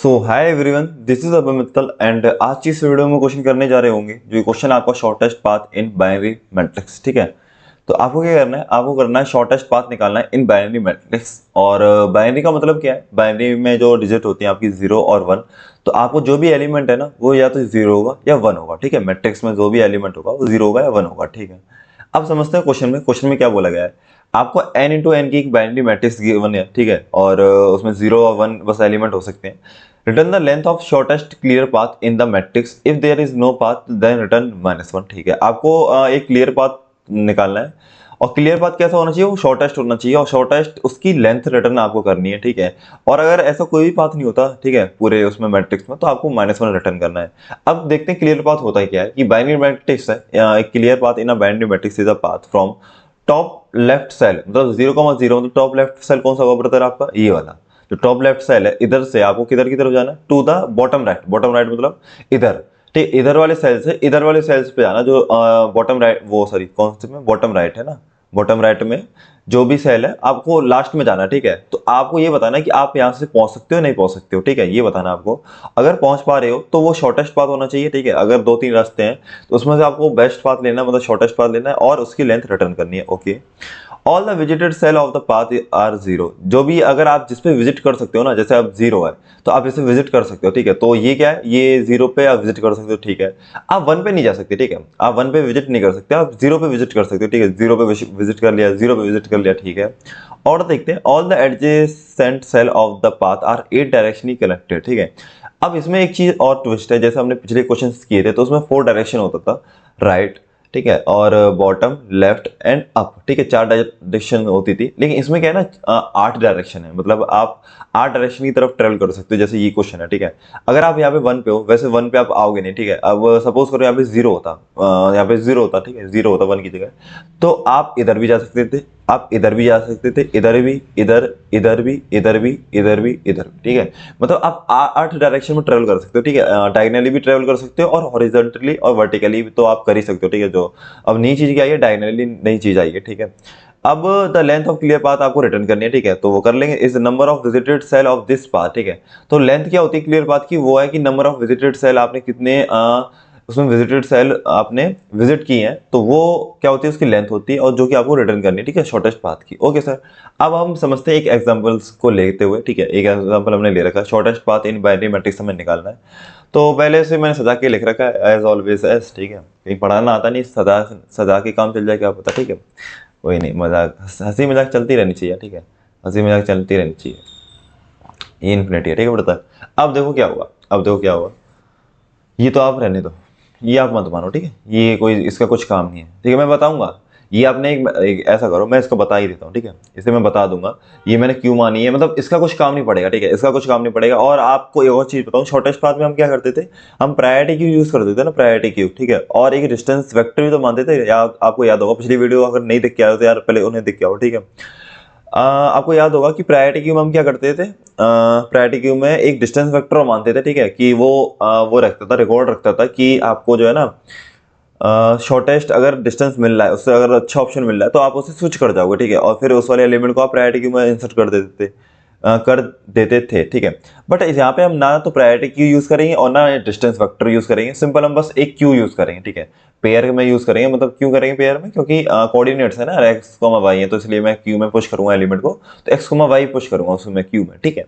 So hi everyone, this is Abhay Mittal and आज की इस वीडियो में क्वेश्चन करने जा रहे होंगे जो क्वेश्चन आपका shortest path in binary matrix. ठीक है, तो आपको क्या करना है, आपको करना है शॉर्टेस्ट पाथ निकालना है इन बाइनरी मैट्रिक्स। और बाइनरी का मतलब क्या है, बाइनरी में जो डिजिट होती है आपकी 0 और 1, तो आपको जो भी एलिमेंट है ना वो या तो 0 होगा या 1 होगा। ठीक है, मैट्रिक्स में जो भी एलिमेंट होगा वो 0 होगा या 1 होगा। ठीक है, अब समझते हैं क्वेश्चन में क्या बोला गया है। आपको n इंटू एन की एक बाइनरी मैट्रिक्स गिवन है। ठीक है, और उसमें 0 और 1 बस एलिमेंट हो सकते हैं। Return the length of shortest clear path in the matrix, if there is no path then return -1। ठीक है, आपको एक क्लियर पाथ निकालना है और क्लियर पाथ कैसा होना चाहिए, वो शॉर्टेस्ट होना चाहिए और शॉर्टेस्ट उसकी लेंथ रिटर्न आपको करनी है। ठीक है, और अगर ऐसा कोई भी पाथ नहीं होता, ठीक है, पूरे उसमें मैट्रिक्स में, तो आपको -1 रिटर्न करना है। अब देखते हैं क्लियर पाथ होता है क्या है कि बाइनरी मैट्रिक्स है, एक clear path in a binary matrix is a path from top left cell, मतलब 0,0, मतलब टॉप लेफ्ट सेल कौन सा होगा ब्रदर, आपका ये वाला जो टॉप लेफ्ट सेल है, इधर से आपको किधर की तरफ जाना है, to the bottom right. Bottom right मतलब इधर, ठीक, इधर वाले सेल से इधर वाले सेल्स पे जाना, जो बॉटम राइट, वो सॉरी कौन से में, बॉटम राइट है ना, बॉटम राइट में जो भी सेल है आपको लास्ट में जाना। ठीक है, तो आपको ये बताना है कि आप यहाँ से पहुंच सकते हो नहीं पहुंच सकते हो। ठीक है, ये बताना आपको। अगर पहुंच पा रहे हो तो वो शॉर्टेस्ट पाथ होना चाहिए। ठीक है, अगर 2-3 रास्ते हैं तो उसमें से आपको बेस्ट पाथ लेना है, मतलब शॉर्टेस्ट पाथ लेना है और उसकी लेंथ रिटर्न करनी है। Okay, all the visited cell of the path are 0, जो भी अगर आप जिस पे विजिट कर सकते हो ना, जैसे आप 0 है तो आप इसे विजिट कर सकते हो। ठीक है, तो ये क्या है, ये 0 पे आप विजिट कर सकते हो। ठीक है, आप 1 पे नहीं जा सकते। ठीक है, आप 1 पे विजिट नहीं कर सकते, आप 0 पे विजिट कर सकते हो। ठीक है, 0 पे विजिट कर लिया, 0 पे विजिट कर लिया। ठीक है, और देखते हैं all the adjacent cell of the path are 8 directionally connected. ठीक है, अब इसमें एक चीज और ट्विस्ट है, जैसे हमने पिछले क्वेश्चन किए थे तो उसमें 4 डायरेक्शन होता था, राइट, ठीक है, और बॉटम, लेफ्ट एंड अप। ठीक है, 4 डायरेक्शन होती थी, लेकिन इसमें क्या है ना, 8 डायरेक्शन है, मतलब आप 8 डायरेक्शन की तरफ ट्रेवल कर सकते हो। जैसे ये क्वेश्चन है, ठीक है, अगर आप यहाँ पे 1 पे हो, वैसे 1 पे आप आओगे नहीं। ठीक है, अब सपोज करो यहाँ पे 0 होता, यहाँ पे 0 होता, ठीक है, 0 होता 1 की जगह, तो आप इधर भी जा सकते थे, आप इधर भी जा सकते थे, इधर भी, इधर, इधर भी, इधर भी, इधर भी, इधर भी। ठीक है, मतलब आप 8 डायरेक्शन में ट्रेवल कर सकते हो। ठीक है, डायगनली भी ट्रेवल कर सकते हो और हॉरिजॉन्टली और वर्टिकली भी तो आप कर ही सकते हो। ठीक है, जो अब नई चीज क्या आई है, डायगनली नई चीज आई है। ठीक है, अब the length of clear path आपको रिटर्न करनी है। ठीक है, तो वो कर लेंगे, is number of visited cell of this path. ठीक है, तो लेंथ क्या होती है क्लियर पाथ की, वो है कि नंबर ऑफ विजिटेड सेल आपने कितने उसमें विजिटेड सेल आपने विजिट किए हैं, तो वो क्या होती है, उसकी लेंथ होती है, और जो कि आपको रिटर्न करनी है। ठीक है, शॉर्टेस्ट पाथ की। ओके सर, अब हम समझते हैं एक एग्जांपल्स को लेते हुए। ठीक है, एक एग्जांपल हमने ले रखा है, shortest path in binary matrix हमें निकालना है। तो पहले से मैंने सजा के लिख रखा है, एज ऑलवेज एस। ठीक है, कहीं पढ़ाना आता नहीं, सजा सजा के काम चल जाए, क्या पता। ठीक है, कोई नहीं, मजाक, हंसी मजाक चलती रहनी चाहिए। ठीक है, हंसी मजाक चलती रहनी चाहिए, ये इन्फिनिटी है। ठीक है बेटा, अब देखो क्या हुआ, अब देखो क्या हुआ, ये तो आप रहने दो, ये आप मत मानो। ठीक है, ये कोई इसका कुछ काम नहीं है। ठीक है, मैं बताऊंगा, ये आपने एक ऐसा करो, मैं इसको बता ही देता हूँ। ठीक है, इसे मैं बता दूंगा ये मैंने क्यों मानी है, मतलब इसका कुछ काम नहीं पड़ेगा। ठीक है, इसका कुछ काम नहीं पड़ेगा। और आपको एक और चीज बताऊँ, शॉर्टेस्ट पाथ में हम क्या करते थे, हम प्रायोरिटी क्यू यूज करते थे ना, प्रायोरिटी क्यू। ठीक है, और एक डिस्टेंस वेक्टर भी तो मानते थे, या आपको याद होगा, पिछली वीडियो अगर नहीं देख के आए हो तो यार पहले उन्हें देख के आओ। ठीक है, आपको याद होगा कि प्रायोरिटी क्यू में हम क्या करते थे, प्रायोरिटी क्यू में एक डिस्टेंस वेक्टर मानते थे। ठीक है, कि वो रखता था, रिकॉर्ड रखता था कि आपको जो है ना, शॉर्टेस्ट अगर डिस्टेंस मिल रहा है, उससे अगर अच्छा ऑप्शन मिल रहा है तो आप उसे स्विच कर जाओगे। ठीक है, और फिर उस वाले एलिमेंट को आप प्रायोरिटी क्यू में इंसर्ट कर देते थे। ठीक है, बट यहाँ पे हम ना तो प्रायोरिटी क्यू यूज करेंगे और ना डिस्टेंस वेक्टर यूज करेंगे, सिंपल हम बस एक क्यू यूज करेंगे। ठीक है, पेयर में यूज करेंगे, मतलब क्यों करेंगे पेयर में, क्योंकि कोऑर्डिनेट्स है ना, एक्स कोमा वाई है, तो इसलिए मैं क्यू में पुश करूंगा एलिमेंट को, तो एक्स कोमा वाई पुश करूंगा उसमें क्यू में। ठीक है,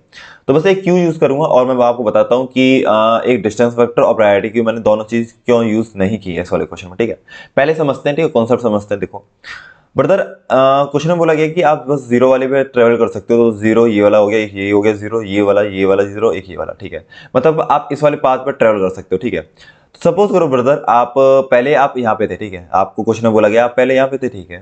तो बस एक क्यू यूज करूंगा, और मैं आपको बताता हूँ कि एक डिस्टेंस वेक्टर और प्रायोरिटी क्यू मैंने दोनों चीज क्यों यूज नहीं की है इस वाले क्वेश्चन में। ठीक है, पहले समझते हैं, ठीक है, कॉन्सेप्ट समझते हैं। देखो ब्रदर, क्वेश्चन में बोला गया कि आप बस 0 वाले पे ट्रेवल कर सकते हो, तो 0 ये वाला हो गया, एक ये हो गया 0, ये वाला 0, एक ये वाला। ठीक है, मतलब आप इस वाले पाथ पर ट्रेवल कर सकते हो। ठीक है, तो सपोज करो ब्रदर, आप पहले आप यहाँ पे थे। ठीक है, आपको क्वेश्चन में बोला गया आप पहले यहाँ पे थे। ठीक है,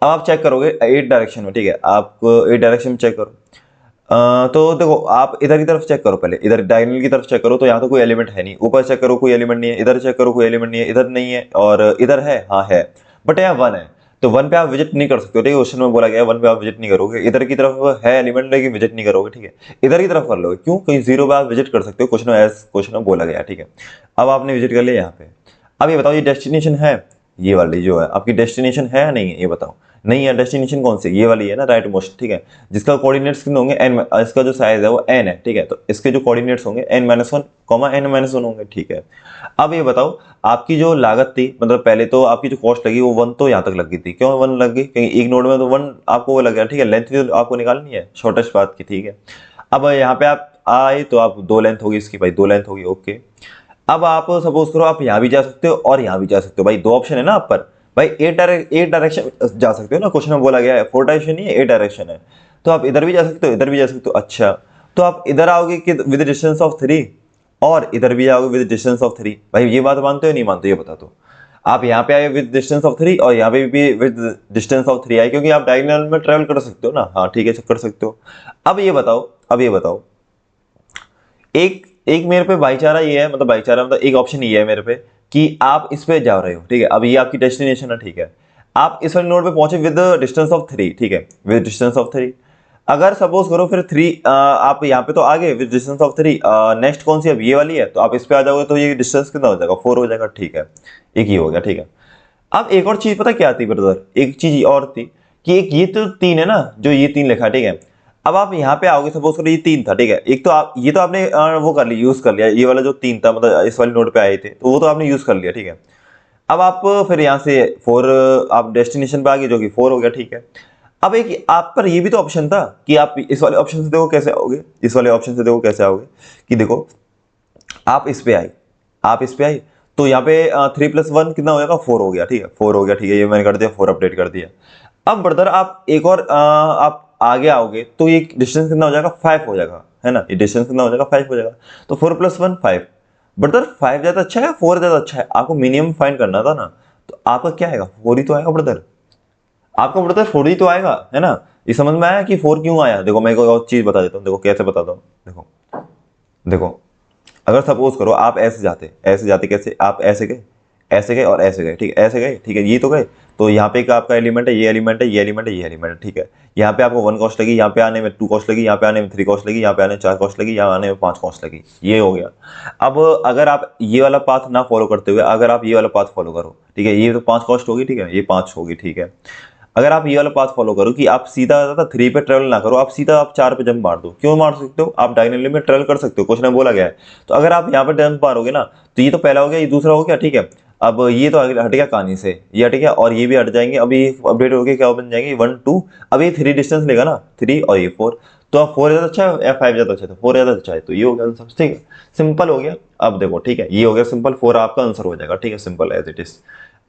अब आप चेक करोगे 8 डायरेक्शन में। ठीक है, आप 8 डायरेक्शन में चेक करो, तो देखो आप इधर की तरफ चेक करो, पहले इधर डायगोनल की तरफ चेक करो, तो यहाँ तो कोई एलिमेंट है नहीं। ऊपर चेक करो, कोई एलिमेंट नहीं है। इधर चेक करो, कोई एलिमेंट नहीं है, इधर नहीं है, और इधर है, हाँ है, बट यहाँ 1 है, तो 1 पे आप विजिट नहीं कर सकते हो। ठीक है, क्वेश्चन में बोला गया 1 पे आप विजिट नहीं करोगे। इधर की तरफ है एलिमेंट, लेकिन विजिट नहीं करोगे। ठीक है, इधर की तरफ कर लोगे, क्यों, कहीं 0 पे आप विजिट कर सकते हो, क्वेश्चन में बोला गया। ठीक है, अब आपने विजिट कर लिया यहाँ पे। अब ये बताओ, ये डेस्टिनेशन है, ये वाली जो है आपकी डेस्टिनेशन है या नहीं है, ये बताओ। नहीं है, डेस्टिनेशन कौन सी, ये वाली है ना, राइट मोस्ट, ठीक है, जिसका कोऑर्डिनेट्स कितने होंगे n, इसका जो साइज है वो n है, ठीक है, तो इसके जो कोऑर्डिनेट्स होंगे n-1, n-1 होंगे, ठीक है। अब ये बताओ आपकी जो लागत थी, मतलब पहले तो आपकी जो कॉस्ट लगी वो 1 तो यहाँ तक लग गई थी, क्यों 1 लग गई, क्योंकि एक नोड में तो 1 आपको वो लग गया, ठीक है, लेंथ भी तो आपको निकालनी है शॉर्टेस्ट पाथ की, ठीक है। अब यहाँ पे आप आए तो आप 2 लेंथ होगी इसकी भाई, 2 लेंथ होगी, ओके। अब आप सपोज करो आप यहाँ भी जा सकते हो और यहाँ भी जा सकते हो भाई, 2 ऑप्शन है ना आप पर भाई, ए डायरेक्शन जा सकते हो ना, क्वेश्चन में बोला गया है 4 डायरेक्शन नहीं है, ए डायरेक्शन है, तो आप इधर भी जा सकते हो, इधर भी जा सकते हो, अच्छा। तो आप इधर आओगे कि विद डिस्टेंस ऑफ 3 और इधर भी आओगे विद डिस्टेंस ऑफ 3, भाई ये बात मानते हो नहीं मानते ये बता दो। आप यहाँ पे आए विद डिस्टेंस ऑफ 3 और यहाँ पे भी विद डिस्टेंस ऑफ 3 आए, क्योंकि आप डायगोनल में ट्रेवल कर सकते हो ना, हाँ ठीक है कर सकते हो। अब ये बताओ एक एक मेरे पे भाईचारा ये है, मतलब भाईचारा मतलब एक ऑप्शन ये है मेरे पे कि आप इस पे जा रहे हो, ठीक है, अब ये आपकी डेस्टिनेशन है, ठीक है, आप इस वाले नोड पे पहुंचे विद डिस्टेंस ऑफ 3, ठीक है, विद डिस्टेंस ऑफ 3। अगर सपोज करो फिर 3 आप यहाँ पे तो आ गए विद डिस्टेंस ऑफ 3, नेक्स्ट कौन सी अब ये वाली है, तो आप इस पे आ जाओगे तो ये डिस्टेंस कितना हो जाएगा, 4 हो जाएगा, ठीक है, एक ही हो गया, ठीक है। अब एक और चीज पता क्या थी ब्रदर, एक चीज और थी कि एक ये तो 3 है ना, जो ये 3 लिखा है, ठीक है। अब आप यहाँ पे आओगे, सपोज करो ये 3 था, ठीक है, एक तो आप ये तो आपने वो कर लिया, यूज कर लिया, ये वाला जो 3 था मतलब इस वाले नोड पे आए थे तो वो तो आपने यूज कर लिया, ठीक है। अब आप फिर यहाँ से 4 आप डेस्टिनेशन पे आ गए जो कि 4 हो गया, ठीक है। अब एक आप पर ये भी तो ऑप्शन था कि आप इस वाले ऑप्शन से देखो कैसे आओगे, इस वाले ऑप्शन से देखो कैसे आओगे, कि देखो आप इस पे आए, आप इस पे आए तो यहाँ पे 3+1 कितना हो जाएगा, 4 हो गया, ठीक है, 4 हो गया, ठीक है, ये मैंने कर दिया, 4 अपडेट कर दिया। अब ब्रदर आप एक और आप आगे आओगे तो ये डिस्टेंस कितना हो जाएगा, 5 हो जाएगा, है ना, ये डिस्टेंस कितना हो जाएगा, 5 हो जाएगा। तो 4+1 5, ब्रदर 5 ज्यादा अच्छा है 4 ज्यादा अच्छा है, आपको मिनिमम फाइंड करना था ना, तो आपका क्या आएगा, 4 ही तो आएगा ब्रदर, आपका ब्रदर 4 ही तो आएगा, है ना। ये समझ में आया कि 4 क्यों आया, देखो मैं एक और चीज बता देता हूँ, देखो कैसे बताता हूँ, देखो देखो अगर सपोज करो आप ऐसे जाते कैसे, आप ऐसे गए और ऐसे गए, ठीक है, ऐसे गए, ठीक है, ये तो गए, तो यहाँ पे एक आपका एलिमेंट है, ये एलिमेंट है, ये एलिमेंट है, ये एलिमेंट है, ठीक है। यहाँ पे आपको 1 कॉस्ट लगी, यहाँ पे आने में 2 कॉस्ट लगी, यहाँ पे आने में 3 कॉस्ट लगी, यहाँ पे आने में 4 कॉस्ट लगी, यहाँ आने में 5 कॉस्ट लगी, ये हो गया। अब अगर आप ये वाला पाथ ना फॉलो करते हुए अगर आप ये वाला पाथ फॉलो करो, ठीक है, ये तो 5 कॉस्ट होगी, ठीक है, ये 5 होगी, ठीक है। अगर आप ये वाला पाथ फॉलो करो कि आप सीधा 3 पे ट्रेवल ना करो, आप सीधा आप 4 पे जंप मार दो, क्यों मार सकते हो, आप डायगोनली में ट्रेवल कर सकते हो, क्वेश्चन में बोला गया है। तो अगर आप यहाँ पे जंप मारोगे ना, तो ये तो पहला हो गया, ये दूसरा हो गया, ठीक है। अब ये तो हट गया कहानी से, ये हट गया और ये भी हट जाएंगे, अभी अपडेट हो गया, क्या बन जाएंगे 1 2, अब ये 3 डिस्टेंस लेगा ना, 3 और ये 4, तो अब 4 ज्यादा अच्छा है या 5 ज्यादा अच्छा है, तो 4 ज्यादा अच्छा है, तो ये हो गया आंसर, ठीक है, सिंपल हो गया। अब देखो ठीक है, ये हो गया सिंपल, 4 आपका आंसर हो जाएगा, ठीक है, सिंपल एज इट इज।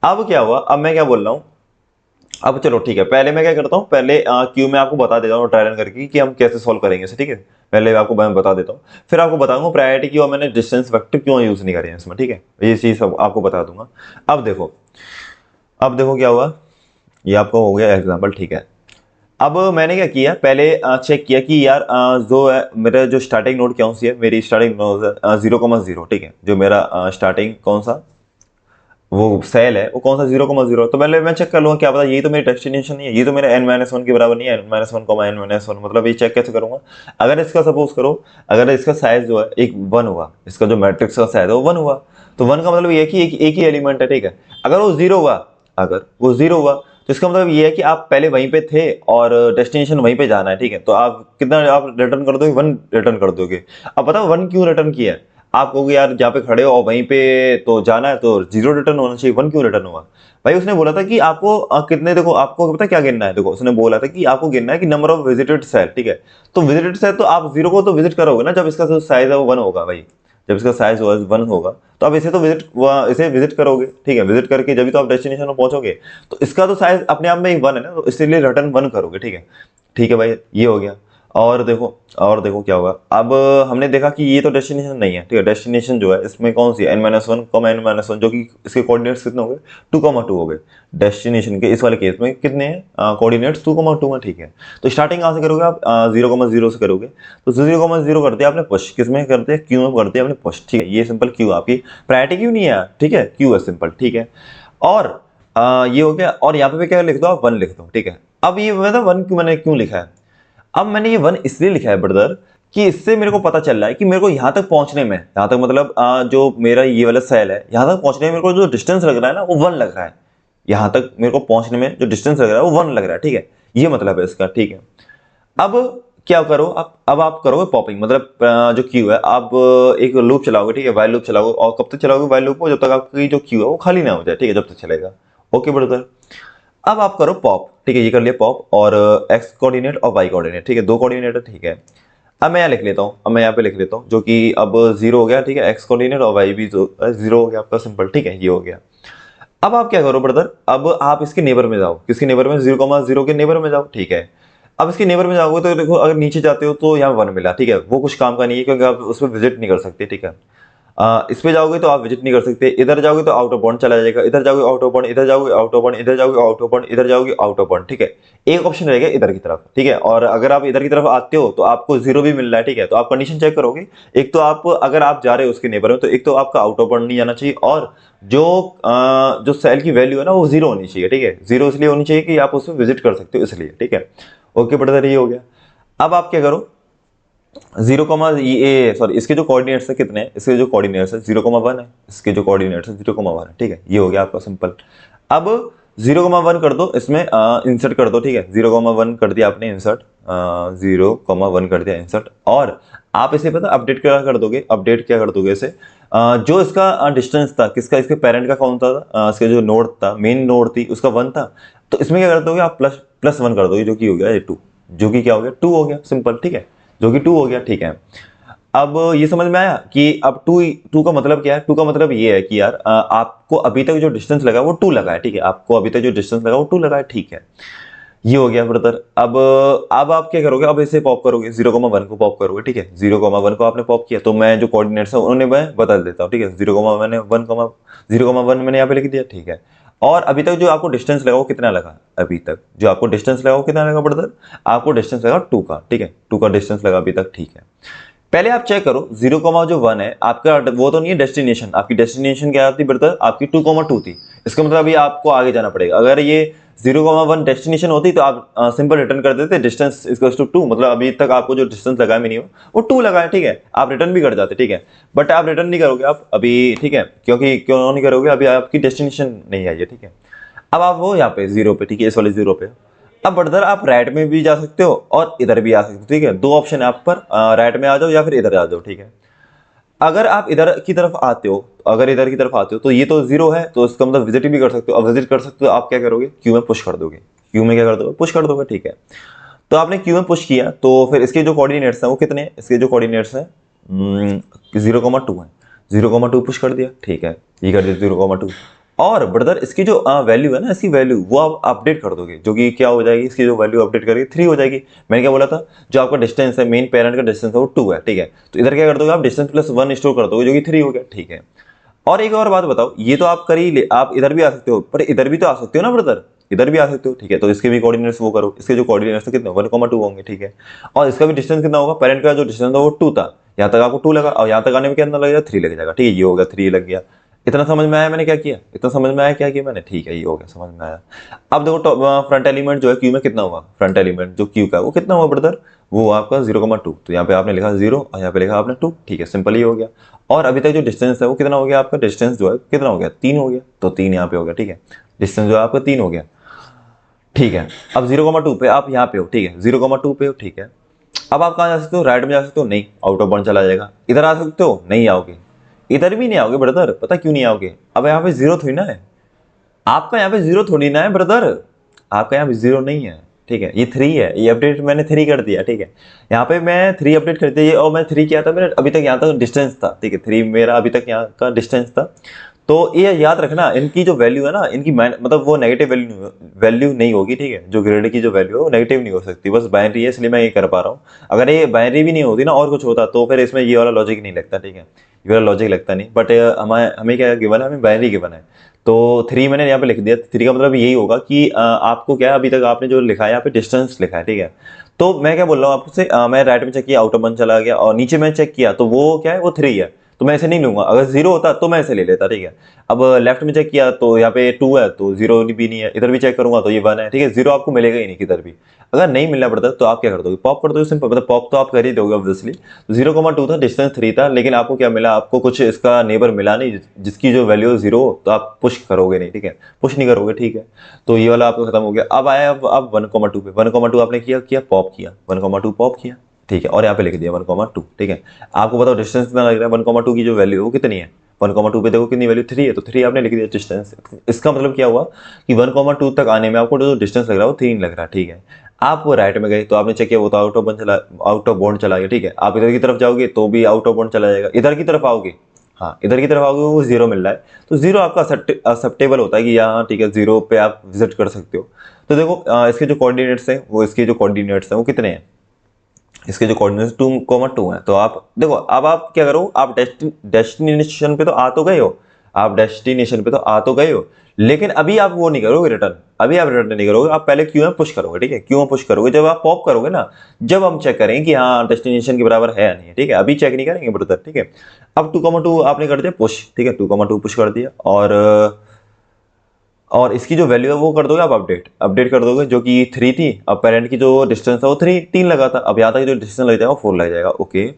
अब क्या हुआ, अब मैं क्या बोल रहा हूँ, अब चलो ठीक है, पहले मैं क्या करता हूँ, पहले क्यू में आपको बता देता हूँ ट्राई रन करके कि हम कैसे सॉल्व करेंगे इसे, ठीक है, पहले आपको मैं बता देता हूँ, फिर आपको बताऊंगा प्रायोरिटी की और मैंने डिस्टेंस वेक्टर क्यों यूज नहीं करे हैं इसमें, ठीक है, ये चीज सब आपको बता दूंगा। अब देखो क्या हुआ, ये आपको हो गया एग्जाम्पल, ठीक है। अब मैंने क्या किया, पहले चेक किया कि यार जो है मेरा जो स्टार्टिंग नोड कौन सी है, मेरी स्टार्टिंग नोड 0,0, ठीक है, जो मेरा स्टार्टिंग कौन सा वो सेल है वो कौन सा 0,0, तो पहले मैं चेक कर लूंगा क्या पता ये तो मेरी डेस्टिनेशन नहीं है, ये तो मेरा n-1 के बराबर नहीं है, n-1, मतलब ये चेक कैसे करूंगा। अगर इसका सपोज करो, अगर इसका साइज जो है एक 1 हुआ, इसका जो मैट्रिक्स का साइज है वो 1 हुआ, तो 1 का मतलब ये कि एक ही एलिमेंट है, ठीक है। अगर वो 0 हुआ, अगर वो 0 हुआ तो इसका मतलब ये है कि आप पहले वहीं पे थे और डेस्टिनेशन वहीं पे जाना है, ठीक है, तो आप कितना आप रिटर्न कर दोगे, 1 रिटर्न कर दोगे। अब बताओ 1 क्यों रिटर्न किया है, आप कहोगे यार जहाँ पे खड़े हो और वहीं पे तो जाना है तो 0 रिटर्न होना चाहिए, 1 क्यों रिटर्न हुआ। भाई उसने बोला था कि आपको कितने, देखो आपको पता क्या गिनना है, देखो उसने बोला था कि आपको गिनना है कि नंबर ऑफ विजिटेड सेल, ठीक है, तो विजिटेड सेल तो आप 0 को तो विजिट करोगे ना जब इसका जो साइज है वो 1 होगा भाई, जब इसका साइज 1 होगा तो आप इसे तो इसे विजिट करोगे, ठीक है, विजिट करके जब भी तो आप डेस्टिनेशन में पहुंचोगे, तो इसका तो साइज अपने आप में एक 1 है ना, तो इसलिए रिटर्न 1 करोगे, ठीक है, ठीक है भाई, ये हो गया। और देखो क्या होगा, अब हमने देखा कि ये तो डेस्टिनेशन नहीं है, ठीक है, डेस्टिनेशन जो है इसमें कौन सी n-1, जो कि इसके कोऑर्डिनेट्स कितने हो गए 2,2 हो गए, डेस्टिनेशन के इस वाले केस में कितने हैं कोऑर्डिनेट्स 2,2 में, ठीक है। तो स्टार्टिंग कहाँ से करोगे आप 0,0 से करोगे, तो 0,0 कर दिया आपने पुश, किस में करते हैं क्यू में करते हैं आपने पुश, ठीक है, ये सिंपल क्यू आपकी प्रायोरिटी क्यों नहीं है, ठीक है, क्यू है सिंपल, ठीक है। और ये हो गया, और यहाँ पे क्या लिख दो आप 1 लिख दो, ठीक है। अब ये मतलब 1 मैंने क्यों लिखा है, अब मैंने ये 1 इसलिए लिखा है ब्रदर कि इससे मेरे को पता चल रहा है कि मेरे को यहाँ तक पहुंचने में, मतलब जो मेरा ये वाला सेल है यहाँ तक पहुंचने में मेरे को जो डिस्टेंस लग रहा है ना वो 1 लग रहा है, यहाँ तक मेरे को पहुंचने में जो डिस्टेंस लग रहा है वो 1 लग रहा है, ठीक है, ये मतलब है इसका, ठीक है। अब क्या करो अब आप करोगे पॉपिंग, मतलब जो क्यू है आप एक लूप चलाओगे, ठीक है, वाइल लूप चलाओगे, और कब तक चलाओगे वाइल लूप को, जब तक आपकी जो क्यू है वो खाली ना हो जाए, ठीक है, जब तक चलेगा। ओके ब्रदर, अब आप करो पॉप, ठीक है, ये कर लिया पॉप, और एक्स कोऑर्डिनेट और वाई कोऑर्डिनेट, ठीक है, दो कोऑर्डिनेट है, ठीक है। अब मैं यहाँ लिख लेता हूँ, अब मैं यहाँ पे लिख लेता हूँ, जो कि अब 0 हो गया, ठीक है, एक्स कोऑर्डिनेट और वाई भी 0 हो गया आपका, सिंपल, ठीक है, ये हो गया। अब आप क्या करो ब्रदर, अब आप इसके नेबर में जाओ, किसके नेबर में, 0,0 के नेबर में जाओ, ठीक है। अब इसके नेबर में जाओगे तो देखो, अगर नीचे जाते हो तो यहाँ 1 मिला, ठीक है, वो कुछ काम का नहीं है, क्योंकि आप उस पर विजिट नहीं कर सकते, ठीक है। इस पे जाओगे तो आप विजिट नहीं कर सकते, इधर जाओगे तो आउट ऑफ बाउंड चला जाएगा, इधर जाओगे आउट ऑफ बाउंड, इधर जाओगे आउट ऑफ बाउंड, इधर जाओगे आउट ऑफ बाउंड, इधर जाओगे आउट ऑफ बाउंड, ठीक है। एक ऑप्शन रहेगा इधर की तरफ, ठीक है, और अगर आप इधर की तरफ आते हो तो आपको 0 भी मिल रहा है, ठीक है, तो आप कंडीशन चेक करोगे। एक तो आप अगर आप जा रहे हो उसके नेबर में, तो एक तो आपका आउट ऑफ बाउंड नहीं जाना चाहिए, और जो सेल की वैल्यू है ना वो 0 होनी चाहिए, ठीक है, 0 इसलिए होनी चाहिए कि आप उसमें विजिट कर सकते हो, इसलिए, ठीक है। ओके ब्रदर, ये हो गया। अब आप क्या करो, 0, ये सॉरी, इसके जो कोऑर्डिनेट्स है कितने हैं, इसके जो कोऑर्डिनेट्स है 0,1 है, इसके जो कोऑर्डिनेट्स है 0,1 है, ठीक है, ये हो गया आपका सिंपल। अब 0,1 कर दो इसमें, इंसर्ट कर दो, ठीक है, 0,1 कर दिया आपने इंसर्ट, 0,1 कर दिया इंसर्ट, और आप इसे पता अपडेट क्या कर दोगे, अपडेट क्या कर दोगे इसे, जो इसका डिस्टेंस था किसका, इसके पेरेंट का कौन था, इसके जो नोड था, मेन नोड थी उसका 1 था, तो इसमें क्या कर दोगे आप, प्लस 1 कर दोगे, जो कि हो गया ये 2, जो कि क्या हो गया 2 हो गया, सिंपल, ठीक है, जो कि 2 हो गया, ठीक है। अब ये समझ में आया कि अब टू का मतलब क्या है, टू का मतलब ये है कि यार आपको अभी तक जो डिस्टेंस लगा वो 2 लगा है, ठीक है, आपको अभी तक जो डिस्टेंस लगा वो 2 लगा है, ठीक है, ये हो गया ब्रदर। अब आप क्या करोगे, अब इसे पॉप करोगे, 0,1 को पॉप करोगे, ठीक है, 0,1 को आपने पॉप किया, तो मैं जो कोऑर्डिनेट्स है उन्हें मैं बदल देता हूँ, ठीक है, 0,1 मैंने यहाँ पे लिख दिया, ठीक है। और अभी तक जो आपको डिस्टेंस लगा वो कितना लगा, अभी तक जो आपको डिस्टेंस लगा वो कितना लगा ब्रदर, आपको डिस्टेंस लगा 2 का, ठीक है, 2 का डिस्टेंस लगा अभी तक, ठीक है। पहले आप चेक करो 0,1 है आपका, वो तो नहीं है डेस्टिनेशन, आपकी डेस्टिनेशन क्या थी ब्रदर, आपकी 2,2 थी, इसका मतलब अभी आपको आगे जाना पड़ेगा। अगर ये 0,1 डेस्टिनेशन होती तो आप सिंपल रिटर्न कर देते, डिस्टेंस इक्वल्स टू 2, मतलब अभी तक आपको जो डिस्टेंस लगा मिनिमम वो 2 लगा है, ठीक है, आप रिटर्न भी कर जाते, ठीक है, बट आप रिटर्न नहीं करोगे आप अभी, ठीक है, क्योंकि क्यों नहीं करोगे, अभी आपकी डेस्टिनेशन नहीं आई है, ठीक है। अब आप हो यहाँ पे 0 पे, ठीक है, इस वाले 0 पे। अब ब्रदर आप राइट में भी जा सकते हो और इधर भी आ सकते हो, ठीक है, दो ऑप्शन है आप पर, राइट में आ जाओ या फिर इधर आ जाओ, ठीक है। अगर आप इधर की तरफ आते हो, अगर इधर की तरफ आते हो तो ये तो 0 है, तो इसका मतलब विजिट भी कर सकते हो, अब विजिट कर सकते हो, आप क्या करोगे, क्यू में पुश कर दोगे, क्यू में क्या कर दोगे, पुश कर दोगे, ठीक है। तो आपने क्यू में पुश किया, तो फिर इसके जो कोऑर्डिनेट्स हैं वो कितने हैं, इसके जो कोऑर्डिनेट्स हैं 0,2 है, 0,2 पुश कर दिया, ठीक है, ये कर दिया 0,2। और ब्रदर इसकी जो वैल्यू है ना, इसकी वैल्यू वो आप अपडेट कर दोगे, जो कि क्या हो जाएगी, इसकी जो वैल्यू अपडेट करके 3 हो जाएगी। मैंने क्या बोला था, जो आपका डिस्टेंस है, मेन पेरेंट का डिस्टेंस है वो 2 है, ठीक है, तो इधर क्या कर दोगे आप, डिस्टेंस प्लस 1 स्टोर कर दोगे, जो कि 3 हो गया, ठीक है। और एक और बात बताओ, ये तो आप कर ही ले, आप इधर भी आ सकते हो, पर इधर भी तो आ सकते हो ना ब्रदर, इधर भी आ सकते हो, ठीक है, तो इसके भी कोऑर्डिनेट्स वो करो, इसके जो कोऑर्डिनेट्स कितने 1,2 होंगे, ठीक है, और इसका भी डिस्टेंस कितना होगा, पेरेंट का जो डिस्टेंस था वो 2 था, यहाँ तक आपको 2 लगा, और यहाँ तक आने में कितना लगेगा, 3 लग जाएगा, ठीक है, ये हो गया 3 लग गया। इतना समझ में आया मैंने क्या किया, इतना समझ में आया क्या किया मैंने, ठीक है, ये हो गया, समझ में आया। अब देखो फ्रंट एलिमेंट जो है क्यू में कितना होगा, फ्रंट एलिमेंट जो क्यू का वो कितना हुआ ब्रदर, वो आपका 0,2, तो यहाँ पे आपने लिखा 0 और यहाँ पे लिखा आपने 2, ठीक है, सिंपल ही हो गया। और अभी तक जो डिस्टेंस है वो कितना हो गया, आपका डिस्टेंस जो है कितना हो गया, 3 हो गया, तो 3 यहाँ पे हो गया, ठीक है, डिस्टेंस जो है आपका 3 हो गया, ठीक है। अब 0,2 पे आप यहाँ पे हो, ठीक है, 0,2 पे हो, ठीक है। अब आप कहाँ जा सकते हो, राइट में जा सकते हो, नहीं, आउट ऑफ बाउंड चला जाएगा। इधर आ सकते हो, नहीं आओगे, इधर भी नहीं आओगे ब्रदर, पता क्यों नहीं आओगे, अब यहाँ पे 0 थोड़ी ना है, आपका यहाँ पे 0 थोड़ी ना है ब्रदर, आपका यहाँ पे 0 नहीं है, ठीक है, ये 3 है, ये अपडेट मैंने 3 कर दिया, ठीक है, यहाँ पे मैं 3 अपडेट कर दिया, और मैं 3 किया था, मेरा अभी तक यहाँ तक डिस्टेंस था, ठीक है, 3 मेरा अभी तक यहाँ का डिस्टेंस था। तो ये याद रखना, इनकी जो वैल्यू है ना, इनकी मतलब वो नेगेटिव वैल्यू नहीं होगी, ठीक है, जो ग्रेड की जो वैल्यू है वो नेगेटिव नहीं हो सकती, बस बाइनरी है, इसलिए मैं ये कर पा रहा हूँ। अगर ये बाइनरी भी नहीं होती ना और कुछ होता तो फिर इसमें ये वाला लॉजिक नहीं लगता, ठीक है, ये वाला लॉजिक लगता नहीं, बट हमें क्या गिवन है, हमें बाइनरी गिवन है, तो 3 मैंने यहाँ पे लिख दिया। 3 का मतलब यही होगा कि आपको क्या है, अभी तक आपने जो लिखा है यहाँ पे डिस्टेंस लिखा है, ठीक है, तो मैं क्या बोल रहा हूँ आपसे, मैं राइट में चेक किया, आउट ऑफ बाउंड चला गया, और नीचे मैं चेक किया तो वो क्या है, वो 3 है, तो मैं ऐसे नहीं लूंगा, अगर 0 होता तो मैं ऐसे ले लेता, ठीक है। अब लेफ्ट में चेक किया तो यहाँ पे 2 है तो 0 भी नहीं है, इधर भी चेक करूंगा तो ये 1 है, ठीक है। 0 आपको मिलेगा ही नहीं किधर भी। अगर नहीं मिलना पड़ता तो आप क्या कर दोगे, पॉप कर दोगे, सिंपल, मतलब पॉप तो आप कर ही दोगे ऑब्वियसली। तो 0,2 था, डिस्टेंस 3 था, लेकिन आपको क्या मिला, आपको कुछ इसका नेबर मिला नहीं जिसकी जो वैल्यू 0 हो, तो आप पुश करोगे नहीं, ठीक है, पुश नहीं करोगे, ठीक है। तो ये वाला आपका खत्म हो गया। अब आया अब 1,2 पे, 1,2 आपने किया किया पॉप किया, 1,2 पॉप किया, ठीक है, और यहाँ पे लिख दिया 1,2, ठीक है। आपको बताओ डिस्टेंस कितना लग रहा है, 1,2 की जो वैल्यू है वो कितनी है, 1,2 पे देखो कितनी वैल्यू 3 है, तो 3 आपने लिख दिया डिस्टेंस। इसका मतलब क्या हुआ कि 1,2 तक आने में आपको जो डिस्टेंस लग रहा है वो 3 लग रहा है, ठीक है। आप वो राइट में गए तो आपने चेक किया वो तो आउट ऑफ बाउंड चला गया, ठीक है। आप इधर की तरफ जाओगे तो भी आउट ऑफ बाउंड चला जाएगा, इधर की तरफ आओगे, हाँ इधर की तरफ आओगे वो 0 मिल रहा है, तो 0 आपका एक्सेप्टेबल होता है कि यहाँ ठीक है 0 पे आप विजिट कर सकते हो। तो देखो इसके जो कोऑर्डिनेट्स हैं वो, इसके जो कोऑर्डिनेट्स हैं वो कितने हैं, इसके जो कोऑर्डिनेट्स 2,2 है। तो आप देखो अब आप क्या करो, आप डेस्टिनेशन पे तो आ तो गए हो, आप डेस्टिनेशन पे तो आ तो गए हो, लेकिन अभी आप वो नहीं करोगे रिटर्न, अभी आप रिटर्न नहीं करोगे, आप पहले क्यू में पुश करोगे, ठीक है। क्यू में पुश करोगे जब आप पॉप करोगे ना, जब हम चेक करेंगे कि हाँ डेस्टिनेशन के बराबर है या नहीं है, ठीक है। अभी चेक नहीं करेंगे ब्रदर, ठीक है। अब 2,2 आपने कर दिया पुश, ठीक है, 2,2 पुश कर दिया, और इसकी जो वैल्यू है वो कर दोगे आप अपडेट, अपडेट कर दोगे, जो कि 3 थी, अब पेरेंट की जो डिस्टेंस था वो 3 लगा था, अब यहाँ तक जो डिस्टेंस लग जाएगा वो 4 लग जाएगा, ओके।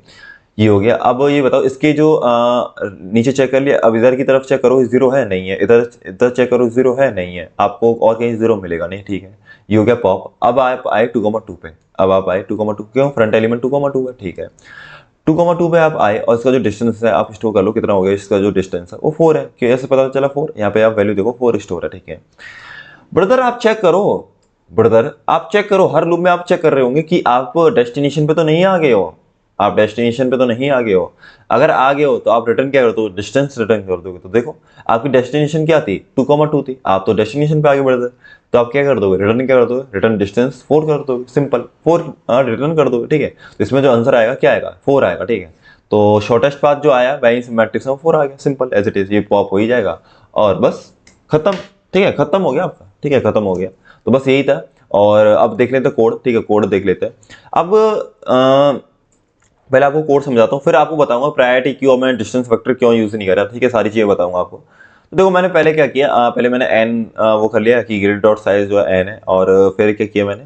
ये हो गया। अब ये बताओ इसके जो नीचे चेक कर लिया, अब इधर की तरफ चेक करो 0 है नहीं है, इधर इधर चेक करो 0 है नहीं है, आपको और कहीं 0 मिलेगा नहीं, ठीक है। ये हो गया पॉप। अब आप आए 2,2 पे, अब आप आए 2,2, क्यों, फ्रंट एलिमेंट 2,2 है, ठीक है। 2,2 पे आप आए और इसका जो डिस्टेंस है आप स्टोर कर लो, कितना हो गया इसका जो डिस्टेंस है वो 4 है, कैसे पता चला 4, यहाँ पे आप वैल्यू देखो 4 स्टोर है, ठीक है। ब्रदर आप चेक करो, ब्रदर आप चेक करो, हर लूप में आप चेक कर रहे होंगे कि आप डेस्टिनेशन पे तो नहीं आ गए हो, आप डेस्टिनेशन पे तो नहीं आ गए हो। अगर आ गए हो तो आप रिटर्न क्या करते हो, डिस्टेंस रिटर्न कर दोगे। तो देखो आपकी डेस्टिनेशन क्या थी, 2,2 थी, आप तो डेस्टिनेशन पे आगे बढ़ गए, तो आप क्या कर दोगे, रिटर्न क्या कर दोगे, रिटर्न डिस्टेंस 4 कर दोगे, सिंपल 4 रिटर्न कर दोगे, ठीक है। तो इसमें जो आंसर आएगा क्या आएगा, 4 आएगा, ठीक है। तो शॉर्टेस्ट पाथ जो आया वही मैट्रिक्स में 4 आ गया, सिंपल एज इट इज, ये पॉप हो ही जाएगा और बस खत्म, ठीक है, खत्म हो गया आपका, ठीक है, खत्म हो गया। तो बस यही था। और अब देख लेते हैं कोड, ठीक है, कोड देख लेते हैं। अब पहले आपको कोड समझाता हूँ, फिर आपको बताऊंगा प्रायोरिटी क्यों और मैं डिस्टेंस वेक्टर क्यों यूज नहीं कर रहा, ठीक है, सारी चीजें बताऊंगा आपको। तो देखो मैंने पहले क्या किया, पहले मैंने एन वो कर लिया कि ग्रिड डॉट साइज जो है एन है, और फिर क्या किया मैंने,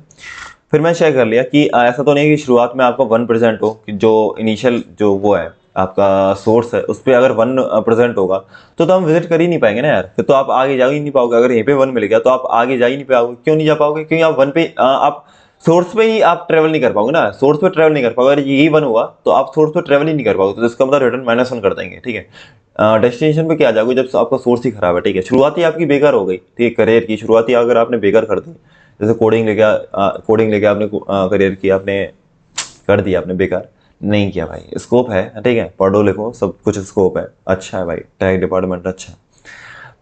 फिर मैं चेक कर लिया कि ऐसा तो नहीं है कि शुरुआत में आपका 1% हो, कि जो इनिशियल जो वो है आपका सोर्स है उस पर अगर 1% होगा तो हम विजिट कर ही नहीं पाएंगे ना यार, फिर तो आप आगे जा ही नहीं पाओगे। अगर यहीं पे 1 मिल गया तो आप आगे जा ही नहीं पाओगे, क्यों नहीं जा पाओगे, क्योंकि आप 1 पे आप सोर्स पे ही आप ट्रेवल नहीं कर पाओगे ना, सोर्स पे ट्रेवल नहीं कर पाओगे, अगर यही 1 हुआ तो आप सोर्स पे ट्रेवल ही नहीं कर पाओगे, तो इसका मतलब रिटर्न -1 कर देंगे, ठीक है। डेस्टिनेशन पे क्या जाओगे जब आपका सोर्स ही खराब है, ठीक है, शुरुआती आपकी बेकार हो गई, ठीक है, करियर की शुरुआती अगर आपने बेकार कर दी, जैसे कोडिंग लेके आपने करियर की आपने कर दिया, आपने बेकार नहीं किया भाई, स्कोप है, ठीक है, पढ़ो लिखो सब कुछ स्कोप है, अच्छा है भाई, टैग डिपार्टमेंट अच्छा है।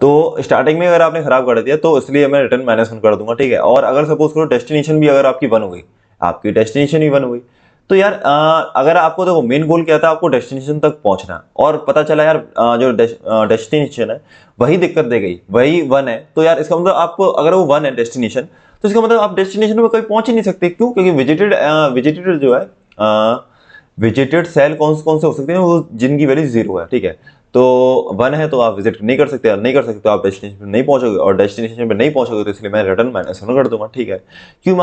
तो स्टार्टिंग में अगर आपने खराब कर दिया तो इसलिए मैं रिटर्न -1 कर दूंगा, ठीक है। और अगर सपोज करो डेस्टिनेशन भी अगर आपकी 1 हो गई, आपकी डेस्टिनेशन ही 1 हो गई, तो यार अगर आपको देखो मेन गोल क्या था, आपको डेस्टिनेशन तक पहुंचना, और पता चला यार जो डेस्टिनेशन है वही दिक्कत दे गई, वही 1 है, तो यार इसका मतलब आपको अगर वो 1 है डेस्टिनेशन, तो इसका मतलब आप डेस्टिनेशन में कभी पहुंच ही नहीं सकते, क्यों, क्योंकि विजिटेड जो है विजिटेड सेल कौन कौन से हो सकते हैं, वो जिनकी वैल्यू 0 है, ठीक है। तो 1 है तो आप विजिट नहीं कर सकते, नहीं कर सकते तो आप डेस्टिनेशन पे नहीं पहुंचोगे, और डेस्टिनेशन पे नहीं पहुंचोगे तो इसलिए मैं रिटर्न -1 कर दूंगा, ठीक है। क्यों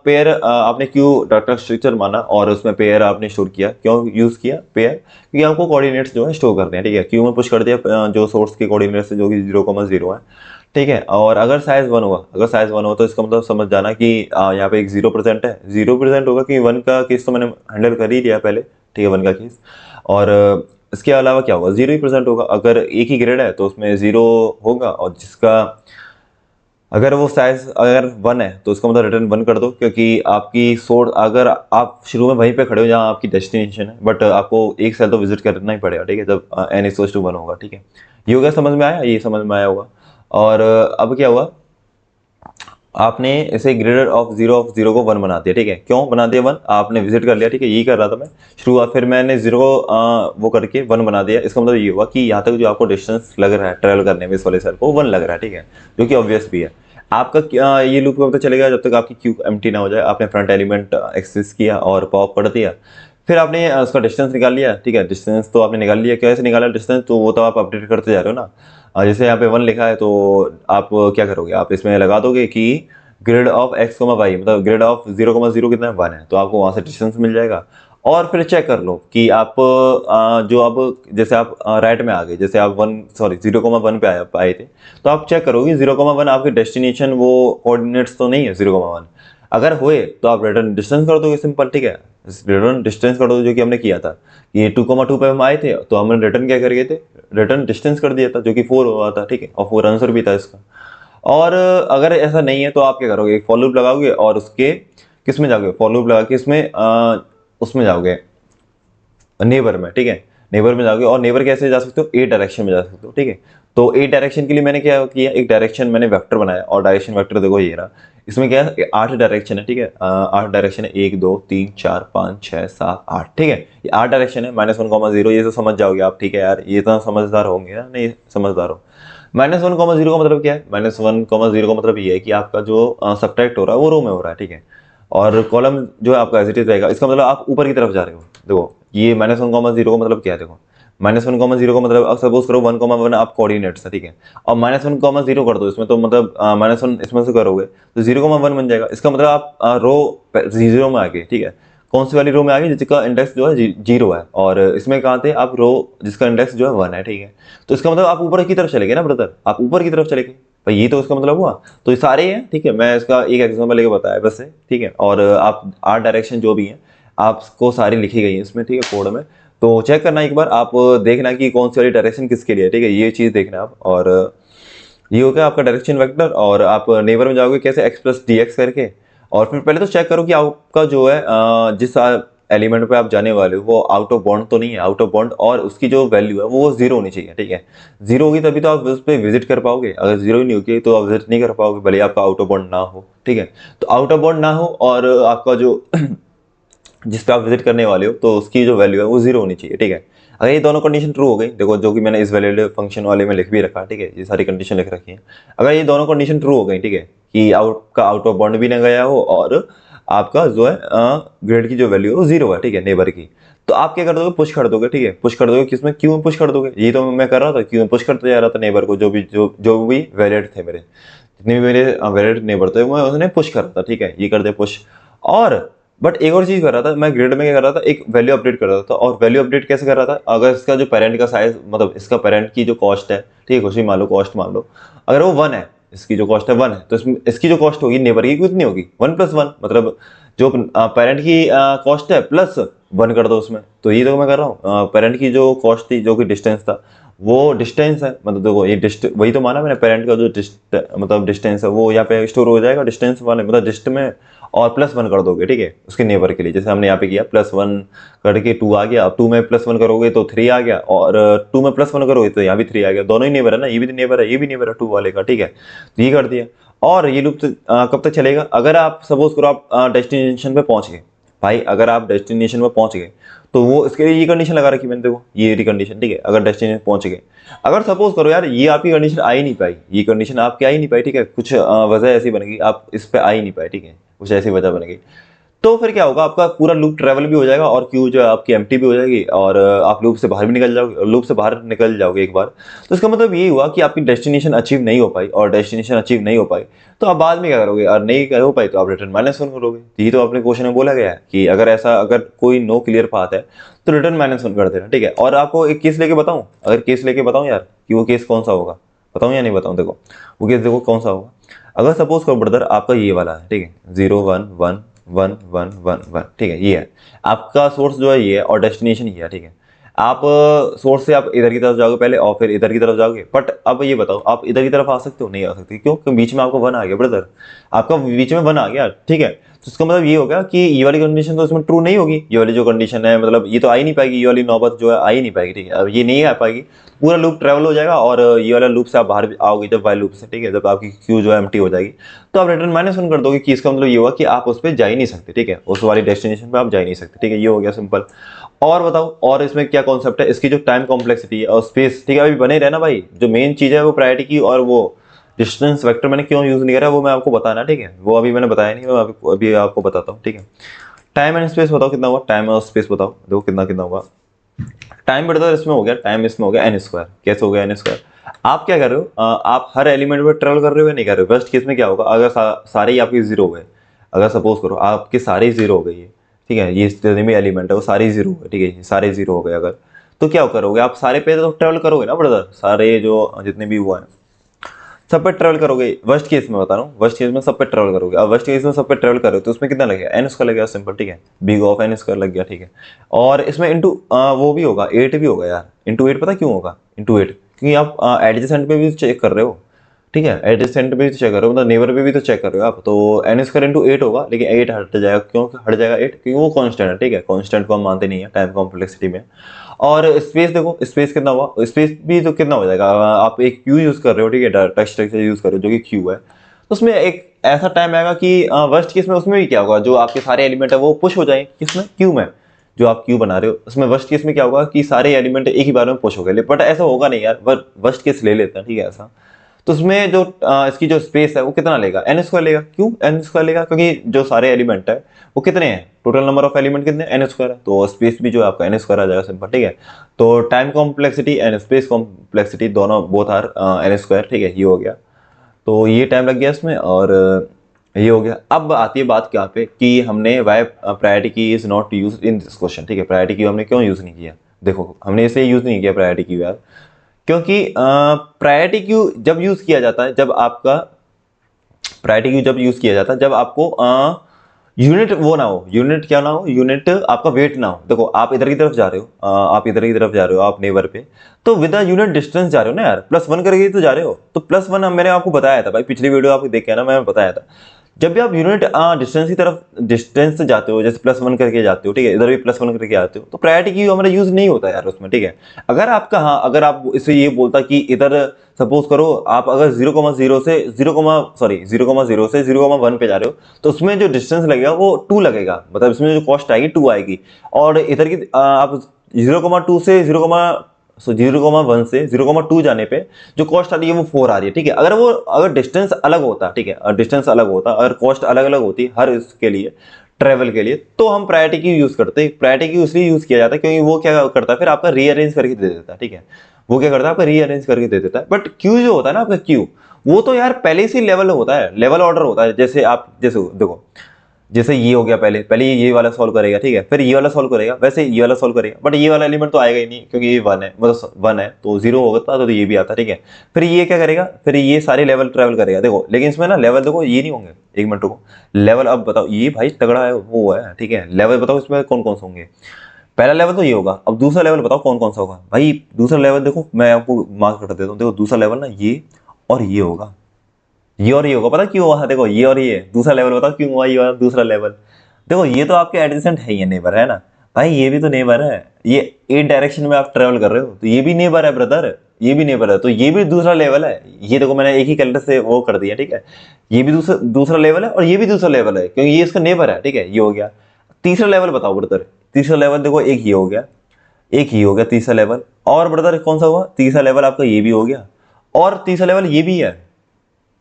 पेयर आपने क्यों डाटा स्ट्रक्चर माना और उसमें पेयर आपने स्टोर किया, क्यों यूज किया पेयर, क्योंकि आपको कोऑर्डिनेट्स जो है स्टोर करने हैं, ठीक है। क्यों में पुश कर दिया जो सोर्स के कोऑर्डिनेट्स जो कि 0,0 है, ठीक है। और अगर साइज 1 हुआ, अगर साइज 1 हुआ तो इसका मतलब समझ जाना कि यहाँ पे एक 0% है, 0% होगा, क्योंकि 1 का केस तो मैंने हैंडल कर ही लिया पहले, ठीक है, 1 का केस। और इसके अलावा क्या होगा, 0% होगा, अगर एक ही ग्रेड है तो उसमें 0 होगा, और जिसका अगर वो साइज अगर 1 है तो उसका मतलब रिटर्न 1 कर दो, क्योंकि आपकी सोर्स अगर आप शुरू में वहीं पे खड़े हो जहाँ आपकी डेस्टिनेशन है, बट आपको एक सेल तो विजिट करना ही पड़ेगा, ठीक है, जब n=1 होगा, ठीक है। ये हो गया, समझ में आया, ये समझ में आया होगा। और अब क्या हुआ, आपने इसे ग्रेडर ऑफ 0 को 1 बना दिया, ठीक है। क्यों बना दिया 1, आपने विजिट कर लिया, ठीक है, यही कर रहा था मैं शुरुआत, फिर मैंने 0 को वो करके 1 बना दिया। इसका मतलब ये हुआ कि यहाँ तक जो आपको डिस्टेंस लग रहा है ट्रेवल करने में इस वाले सेल को 1 लग रहा है, ठीक है, जो कि ऑब्वियस भी है। आपका ये लूप कब तक चलेगा, जब तक आपकी क्यू एम्प्टी ना हो जाए। आपने फ्रंट एलिमेंट एक्सेस किया और पॉप कर दिया, फिर आपने उसका डिस्टेंस निकाल लिया, ठीक है, डिस्टेंस तो आपने निकाल लिया, कैसे निकाला डिस्टेंस, तो वो तो आप अपडेट करते जा रहे हो ना। जैसे यहाँ पे 1 लिखा है तो आप क्या करोगे, आप इसमें लगा दोगे कि grade of X comma Y, मतलब ग्रेड ऑफ 0,0 कितना है, 1 है, तो आपको वहाँ से डिस्टेंस मिल जाएगा। और फिर चेक कर लो कि आप जो अब जैसे आप राइट में आ गए, जैसे आप 0,1 पे आए थे, तो आप चेक करोगे 0,1 आपके डेस्टिनेशन वो कोऑर्डिनेट्स तो नहीं है 0,1। अगर हुए तो आप रिटर्न डिस्टेंस कर दोगे, सिंपल, ठीक है, रिटर्न डिस्टेंस कर दो, जो कि हमने किया था। ये 2,2 पे हम आए थे तो हमने रिटर्न क्या कर गए थे, रिटर्न डिस्टेंस कर दिया था, जो कि 4 हुआ था, ठीक है, और 4 आंसर भी था इसका। और अगर ऐसा नहीं है तो आप क्या करोगे, एक फॉर लूप लगाओगे और उसके किस में जाओगे, फॉर लूप लगा के इसमें उसमें जाओगे नेबर में, ठीक है, नेबर में जाओगे। और नेबर कैसे जा सकते हो, ए डायरेक्शन में जा सकते हो, ठीक है। तो ए डायरेक्शन के लिए मैंने क्या किया, एक डायरेक्शन मैंने वेक्टर बनाया, और डायरेक्शन वेक्टर देखो ये रहा। इसमें क्या है, 8 डायरेक्शन है, ठीक है, 8 डायरेक्शन है, 1 2 3 4 5 6 7 8, ठीक है, ये 8 डायरेक्शन है। -1,0 ये तो समझ जाओगे आप, ठीक है यार, ये तो समझदार होंगे ना, नहीं समझदार हो। -1,0 का मतलब क्या है, -1,0 का मतलब ये है कि आपका जो सब्ट्रैक्ट हो रहा है वो रो में हो रहा है, ठीक है, और कॉलम जो है आपका एज इट इज रहेगा। इसका मतलब आप ऊपर की तरफ जा रहे हो। देखो ये -1,0 का मतलब क्या है, देखो -1,0 का मतलब अब सपोज करो 1,1 आप कोऑर्डिनेट्स है, ठीक है, और -1,0 कर दो इसमें, तो मतलब -1 इसमें से करोगे तो 0,1 बन जाएगा। इसका मतलब आप रो 0 में आ गए, ठीक है, कौन सी वाली रो में आ गए, जिसका इंडेक्स जो है 0 है, और इसमें कहाँ थे आप, रो जिसका इंडेक्स जो है 1 है, ठीक है। तो इसका मतलब आप ऊपर की तरफ चले गए ना ब्रदर, आप ऊपर की तरफ चले गए भाई, ये तो इसका मतलब हुआ। तो ये सारे हैं, ठीक है, मैं इसका एक एग्जांपल लेके बताया बस है, ठीक है, और आप 8 डायरेक्शन जो भी हैं आपको सारी लिखी गई है इसमें, ठीक है, कोड में। तो चेक करना एक बार, आप देखना कि कौन सी वाली डायरेक्शन किसके लिए है, ठीक है, ये चीज़ देखना आप। और ये हो गया आपका डायरेक्शन वेक्टर। और आप नेबर में जाओगे कैसे, x प्लस डी एक्स करके। और फिर पहले तो चेक करो कि आपका जो है जिस एलिमेंट पे आप जाने वाले हो वो आउट ऑफ बाउंड तो नहीं है, आउट ऑफ बाउंड, और उसकी जो वैल्यू है वो 0 होनी चाहिए, ठीक है। 0 होगी तभी तो आप उस पर विजिट कर पाओगे, अगर 0 ही नहीं होगी तो आप विजिट नहीं कर पाओगे, भले आपका आउट ऑफ बाउंड ना हो, ठीक है। तो आउट ऑफ बाउंड ना हो और आपका जो जिस पे आप विजिट करने वाले हो तो उसकी जो वैल्यू है वो 0 होनी चाहिए, ठीक है। अगर ये दोनों कंडीशन ट्रू हो गई, देखो जो कि मैंने इस वैलिड फंक्शन वाले में लिख भी रखा, ठीक है, ये सारी कंडीशन लिख रखी है। अगर ये दोनों कंडीशन ट्रू हो गई, ठीक है, कि आउट ऑफ बाउंड भी ना गया हो और आपका जो है ग्रेड की जो वैल्यू है वो 0 है, ठीक है, नेबर की, तो आप क्या कर दोगे, पुश कर दोगे, ठीक है, पुश कर दोगे किसमें, क्यू में पुश कर दोगे। ये तो मैं कर रहा था, क्यू में पुश करते जा रहा था नेबर को, जो भी वैलिड थे मेरे, जितने भी मेरे वैलिड नेबर थे मैं उसने पुश कर रहा था, ठीक है, ये कर दे पुश। और बट एक और चीज कर रहा था मैं, ग्रिड में क्या कर रहा था, एक वैल्यू अपडेट कर रहा था। और वैल्यू अपडेट कैसे कर रहा था, अगर इसका जो पेरेंट का साइज, मतलब इसका पेरेंट की जो कॉस्ट है, ठीक है, कुछ भी मान लो, कॉस्ट मान लो, अगर वो 1 है, इसकी जो कॉस्ट है 1 है, तो इसकी जो कॉस्ट होगी नेबर की कितनी होगी, 1 + 1, मतलब जो पेरेंट की कॉस्ट है प्लस 1 कर दो उसमें। तो ये तो मैं कर रहा हूँ, पेरेंट की जो कॉस्ट थी, जो कि डिस्टेंस था, वो डिस्टेंस है, मतलब देखो ये वही तो माना मैंने, पेरेंट का जो मतलब डिस्टेंस है वो यहाँ पे स्टोर हो जाएगा डिस्टेंस वाले, मतलब डिस्ट में, और +1 कर दोगे, ठीक है, उसके नेबर के लिए, जैसे हमने यहाँ पे किया, +1 करके 2 आ गया। अब 2 में +1 करोगे तो 3 आ गया, और 2 में +1 करोगे तो यहाँ भी 3 आ गया, दोनों ही नेबर है ना, ये भी नेबर है, ये भी नेबर है 2 वाले का, ठीक है, तो ये कर दिया। और ये लूप कब तक चलेगा, अगर आप सपोज करो आप डेस्टिनेशन पे पहुंच गए भाई, अगर आप डेस्टिनेशन पे पहुंच गए तो वो इसके लिए ये कंडीशन लगा रखी मैंने, देखो ये रही कंडीशन, ठीक है, अगर डेस्टिनेशन पहुंच गए। अगर सपोज करो यार ये आपकी कंडीशन आ ही नहीं पाई, ये कंडीशन आपकी आ ही नहीं पाई, ठीक है, कुछ वजह ऐसी बन गई, आप इस पे आ ही नहीं पाए, ठीक है, कुछ ऐसी वजह बन गई, तो फिर क्या होगा, आपका पूरा लूप ट्रेवल भी हो जाएगा और क्यू जो है आपकी एम्प्टी भी हो जाएगी, और आप लूप से बाहर भी निकल जाओगे, लूप से बाहर निकल जाओगे एक बार। तो इसका मतलब ये हुआ कि आपकी डेस्टिनेशन अचीव नहीं हो पाई, और डेस्टिनेशन अचीव नहीं हो पाई तो आप बाद में क्या करोगे, और नहीं हो पाई तो आप रिटर्न -1 करोगे। ये तो अपने क्वेश्चन में बोला गया है कि अगर कोई नो क्लियर पाथ है तो रिटर्न -1 कर देना, ठीक है। और आपको एक केस लेके बताऊं, अगर केस लेके बताऊं यार कि वो केस कौन सा होगा, बताऊं या नहीं बताऊं, देखो वो केस देखो कौन सा होगा। अगर सपोज करो ब्रदर आपका ये वाला है, ठीक है, 0 1 1 1 1 1 1, ठीक है, ये है आपका सोर्स जो है, ये है, और डेस्टिनेशन ये है, ठीक है। आप सोर्स से आप इधर की तरफ जाओगे पहले, और फिर इधर की तरफ जाओगे, बट अब ये बताओ आप इधर की तरफ आ सकते हो, नहीं आ सकते, क्यों, क्योंकि बीच में आपको 1 आ गया ब्रदर, आपका बीच में 1 आ गया, ठीक है। तो इसका मतलब ये हो गया कि ये वाली कंडीशन तो इसमें ट्रू नहीं होगी, ये वाली जो कंडीशन है, मतलब ये तो आ ही नहीं पाएगी, ये वाली नौबत जो है आ ही नहीं पाएगी, ठीक है, अब ये नहीं आ पाएगी, पूरा लूप ट्रेवल हो जाएगा, और ये वाला लूप से आप बाहर आओगे जब वाइल लूप से, ठीक है, जब आपकी क्यू जो है एम्प्टी हो जाएगी, तो आप रिटर्न -1 कर दोगे, कि इसका मतलब ये हुआ कि आप उस पर जा ही नहीं सकते, ठीक है, उस वाली डेस्टिनेशन पे आप जा ही नहीं सकते, ठीक है, ये हो गया सिंपल। और बताओ, और इसमें क्या कॉन्सेप्ट है, इसकी जो टाइम कॉम्प्लेक्सिटी है और स्पेस, ठीक है, अभी बने रहना भाई, जो मेन चीज है वो प्रायोरिटी की, और वो डिस्टेंस वेक्टर मैंने क्यों यूज नहीं करा वो मैं आपको बताना, ठीक है, वो अभी मैंने बताया नहीं, मैं अभी आपको बताता हूँ, ठीक है। टाइम एंड स्पेस बताओ कितना हुआ, टाइम और स्पेस बताओ, देखो कितना कितना होगा। टाइम ब्रदर इसमें हो गया, टाइम इसमें हो गया एन स्क्वायर। कैसे हो गया एन स्क्वायर? आप क्या कर रहे हो, आप हर एलिमेंट में ट्रेवल कर रहे हो या नहीं कर रहे हो? वर्स्ट केस में क्या होगा, अगर सारे ही आपके जीरो हो गए, अगर सपोज करो आपके सारे ही जीरो हो गए, ठीक है, ये जितने भी एलिमेंट है वो सारे जीरो हो गए, ठीक है, ये सारे जीरो हो गए अगर, तो क्या करोगे आप? सारे पे तो ट्रेवल करोगे ना ब्रदर, सारे जो जितने भी हुआ है सब पे ट्रेवल करोगे। वर्स्ट केस में बता रहा हूँ, वर्स्ट केस में सब पे ट्रेवल करोगे। अब वर्स्ट केस में सब पे ट्रेवल करोगे तो उसमें कितना लगेगा, एन स्क्वायर लगेगा, सिंपल, ठीक है, बिग ऑफ एन स्क्वायर लग गया, ठीक है। और इसमें इंटू वो भी होगा, 8 भी होगा यार, इंटू 8 पता क्यों होगा, इंटू 8 क्योंकि आप एडजेसेंट पे भी चेक कर रहे हो, ठीक है, एडजेसेंट पे भी तो चेक कर रहे हो, मतलब नेबर पे भी तो चेक कर रहे हो आप, तो एन स्क्वायर इंटू 8 होगा, लेकिन 8 हट जाएगा, क्यों हट जाएगा 8? क्योंकि वो कांस्टेंट है, ठीक है, कांस्टेंट को हम मानते नहीं है टाइम कॉम्प्लेक्सिटी में। और स्पेस देखो, स्पेस कितना हुआ, स्पेस भी तो कितना हो जाएगा, आप एक क्यू यूज कर रहे हो, ठीक है, टेक्स्ट स्ट्रक्चर यूज कर रहे हो जो कि क्यू है, तो उसमें एक ऐसा टाइम आएगा कि वर्स्ट केस में उसमें भी क्या होगा, जो आपके सारे एलिमेंट है वो पुश हो जाएंगे किसमें, क्यू में, जो आप क्यू बना रहे हो उसमें वर्स्ट केस में क्या होगा कि सारे एलिमेंट एक ही बार में पुश हो गए, बट ऐसा होगा नहीं यार, वर्स्ट केस ले लेते हैं, ठीक है ऐसा। तो उसमें जो इसकी जो स्पेस है वो कितना लेगा, एन स्क्वायर लेगा। क्यों एन स्क्वायर लेगा? क्योंकि जो सारे एलिमेंट है वो कितने हैं, टोटल नंबर ऑफ एलिमेंट कितने, एन स्क्वायर है, तो स्पेस भी जो है आपका एन स्क्वायर आ जाएगा, सिंपल, ठीक है। तो time complexity and space complexity दोनों बोथ आर एन स्क्वायर, ठीक है, ये हो गया। तो ये टाइम लग गया इसमें, और ये हो गया। अब आती है बात क्या पे कि हमने वाई प्रायोरिटी की is not use in this question, ठीक है, प्रायोरिटी की हमने क्यों यूज नहीं किया? देखो हमने इसे यूज नहीं किया प्रायोरिटी की यार, क्योंकि प्रायोरिटी क्यू जब यूज किया जाता है, जब आपका प्रायोरिटी क्यू जब यूज किया जाता है जब आपको यूनिट वो ना हो, यूनिट क्या ना हो, यूनिट आपका वेट ना हो। देखो आप इधर की तरफ जा रहे हो, आप इधर की तरफ जा रहे हो, आप नेबर पे, तो विद यूनिट डिस्टेंस जा रहे हो ना यार, +1 करके ही तो जा रहे हो। तो +1 मैंने आपको बताया था भाई, पिछली वीडियो आप देख के ना, मैंने बताया था, जब भी आप यूनिट डिस्टेंस की तरफ डिस्टेंस से जाते हो, जैसे +1 करके जाते हो, ठीक है, इधर भी +1 करके आते हो, तो प्रायोरिटी की हमारा यूज नहीं होता यार उसमें, ठीक है। अगर आपका, हाँ, अगर आप इसे ये बोलता कि इधर सपोज करो आप अगर 0,0 से 0,0 से 0,1 पे जा रहे हो, तो उसमें जो डिस्टेंस लगेगा वो 2 लगेगा, मतलब इसमें जो कॉस्ट आएगी 2 आएगी। और इधर की आप 0,2 से 0,1 से 0,2 जाने पे जो कॉस्ट आ रही है वो 4 आ रही है, ठीक है। अगर डिस्टेंस अलग होता, ठीक है, डिस्टेंस अलग होता, अगर कॉस्ट अलग अलग होती हर इसके लिए, ट्रेवल के लिए, तो हम प्रायोरिटी की यूज करते हैं। प्रायोरिटी की इसलिए यूज किया जाता है क्योंकि वो क्या करता है, फिर आपका रीअरेंज करके दे देता है, ठीक है, वो क्या करता है आपका रीअरेंज करके दे देता है। बट क्यू जो होता है ना आपका क्यू, वो तो यार पहले से लेवल होता है, लेवल ऑर्डर होता है। जैसे आप जैसे देखो, जैसे ये हो गया, पहले पहले ये वाला सॉल्व करेगा, ठीक है, फिर ये वाला सॉल्व करेगा, वैसे ये वाला सॉल्व करेगा, बट ये वाला एलिमेंट तो आएगा ही नहीं क्योंकि ये 1 है, मतलब 1 है तो 0 होता तो ये भी आता, ठीक है। फिर ये क्या करेगा, फिर ये सारे लेवल ट्रेवल करेगा, देखो, लेकिन इसमें ना लेवल देखो ये नहीं होंगे, एक मिनट रुको, लेवल अब बताओ, ये भाई तगड़ा है वो है, ठीक है, लेवल बताओ इसमें कौन कौन से होंगे। पहला लेवल तो ये होगा, अब दूसरा लेवल बताओ कौन कौन सा होगा भाई। दूसरा लेवल देखो, मैं आपको मार्क कर देता हूँ, देखो दूसरा लेवल ना ये और ये होगा, ये और ये होगा, पता क्यों हुआ, देखो ये और ये दूसरा लेवल, बताओ क्यों हुआ ये वाला दूसरा लेवल। देखो ये तो आपके एडजेसेंट है, ये नेबर है ना भाई, ये भी तो नेबर है, ये एक डायरेक्शन में आप ट्रेवल कर रहे हो तो ये भी नेबर है ब्रदर, ये भी नेबर है, तो ये भी दूसरा लेवल है। ये देखो मैंने एक ही कैलेंडर से वो कर दिया, ठीक है, ये भी दूसरा दूसरा लेवल है और ये भी दूसरा लेवल है क्योंकि ये इसका नेबर है, ठीक है, ये हो गया। तीसरा लेवल बताओ ब्रदर, तीसरा लेवल देखो, एक ये हो गया, एक ये हो गया तीसरा लेवल, और ब्रदर कौन सा हुआ तीसरा लेवल आपका, ये भी हो गया, और तीसरा लेवल ये भी है।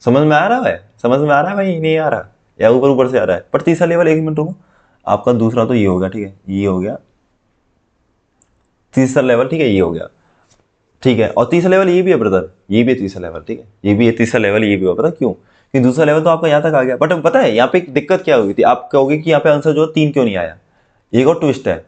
समझ में आ रहा है, समझ में आ रहा है भाई, नहीं आ रहा या ऊपर ऊपर से आ रहा है? पर तीसरा लेवल, एक मिनट रुको, आपका दूसरा तो ये हो गया, ठीक है, ये हो गया तीसरा लेवल, ठीक है, ये हो गया, ठीक है, और तीसरा लेवल ये भी है ब्रदर, ये भी है तीसरा लेवल, ठीक है, ये भी है तीसरा लेवल, ये भी हो, पता क्यों? क्योंकि दूसरा लेवल तो आपका यहाँ तक आ गया, बट पता है यहाँ पे एक दिक्कत क्या हुई थी, आप कहोगे कि यहाँ पे आंसर जो 3 क्यों नहीं आया। एक और ट्विस्ट है,